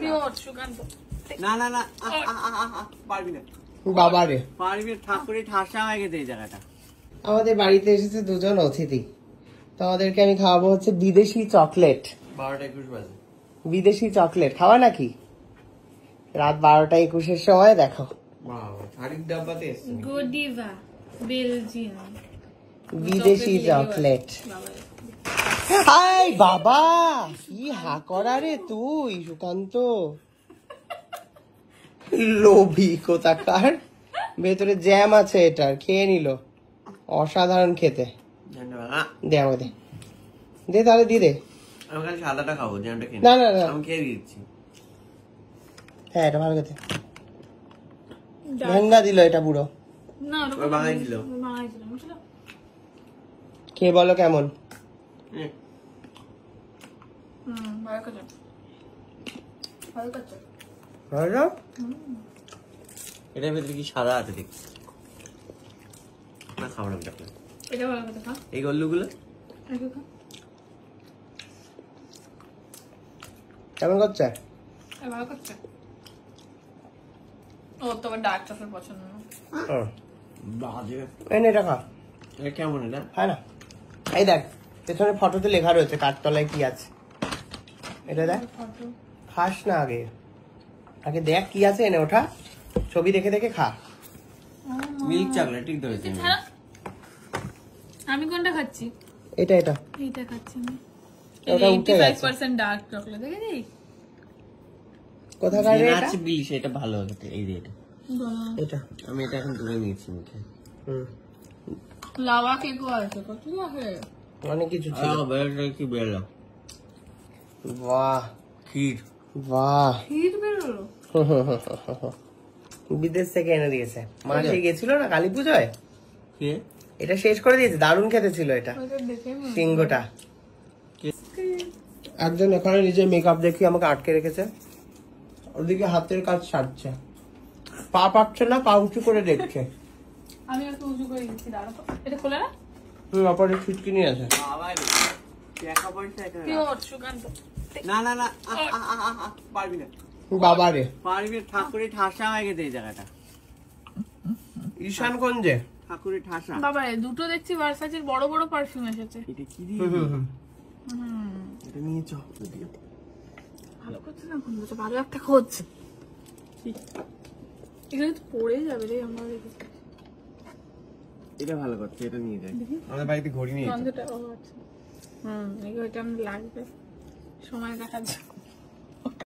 Pure Sukanta. না না না পারবি না বাবা রে, পারবি ঠাকুরের ঠাসা হয়ে গেছে এই জায়গাটা। আমাদের বাড়িতে এসেছে দুজন অতিথি, তো আমাদেরকে আমি খাওয়াবো হচ্ছে বিদেশি চকলেট। 12টা 21 বাজে। বিদেশি চকলেট খাওয়া নাকি? রাত 12টা 21-এর সময় দেখো শাড়ির ডাব্বাতে এসছে গডিভা বেলজিয়াম বিদেশি চকলেট। হাই বাবা, কি হা করা রে তুই সুকান্ত, লোভী কোথাকার। ভেতরে জ্যাম আছে, এটার খেয়ে নিল, অসাধারণ খেতে। দে আমাকে দে, দে তাহলে দিয়ে দে। আমি খালি সাদাটা খাবো, জ্যামটা খেয়ে না না না, আমি খেয়ে দিচ্ছি। হ্যাঁ এটা ভালো খেতে। ভেঙ্গা দিল এটা পুরো। না ওই বাঙালি ছিল। খেয়ে বলো কেমন। ভালো কাজ ভালো কাজ। ভালো? এটার ভেতরে কি সাদা আছে দেখছি না, খাবো না চকলেট। এটা ভালো কথা খা। এই গল্লুগুলো কেমন করছে? ভালো করছে। ও তোমার ডার্ক চকলেট পছন্দ না? বাজে। এই নে এটা খা। এটা কেমন এটা? হ্যাঁ না, এই দেখ পেছনে ফটোতে লেখা রয়েছে কাঠতলায় কি আছে। এটা দেখ, খাস না আগে, আগে দেখ কি আছে, এনে ওঠা, ছবি দেখে দেখে খা। মিল্ক চকলেট ঠিক ধরেছে। আমি কোনটা খাচ্ছি? এটা এটা এইটা খাচ্ছি আমি। ওটা উঠে গেছে। 85% ডার্ক চকলেট দেখে দিই। কোথাকার রে এটা? আছে বিশ, এটা ভালো হবে। এই যে এটা এটা আমি এটা এখন তুলে নিয়েছি মুখে। লাভা কেকও আছে, কত আছে? অনেক কিছু ছিল। বেরোটা কি বেরোলো? বাহ ক্ষীর। বাহ, ক্ষীর বেরোলো। বিদেশ থেকে এনে দিয়েছে। মাসে গেছিল না কালী পুজোয়, কে? এটা শেষ করে দিয়েছে। দারুণ খেতে ছিল এটা, ওটা দেখে সিংহটা। একজন এখানে নিজের মেকআপ দেখি আমাকে আটকে রেখেছে, ওদিকে হাতের কাজ সারছে, পা পাচ্ছে না, পা উঁচু করে দেখছে। আমি একটু উঁচু করে দিচ্ছি, দাঁড়া তো। এটা খোলা না? অপরে ছিটকি নিয়ে আছে। পিওর সুকান্ত। না না না পারবি না বাবা রে, পারবি ঠাকুরের ঠাসা হয়ে গেছে এই জায়গাটা। ঈশানগঞ্জে ঠাকুরের ঠাসা। বাবা রে, দুটো দেখছি ভার্সাচের বড় বড় পারফিউম এসেছে। এটা কি দিয়ে? এটা নিয়ে চল। ভালো করছে না, কোন বছর ভালো একটা খোঁজ। এখানে তো পড়ে যাবে রে আমার। এটা ভালো করছে, এটা নিয়ে যাই। আমাদের বাড়িতে ঘড়ি নিয়ে গন্ধটা ও আচ্ছা। এটা আমি লাগবে সময় কাটার জন্য।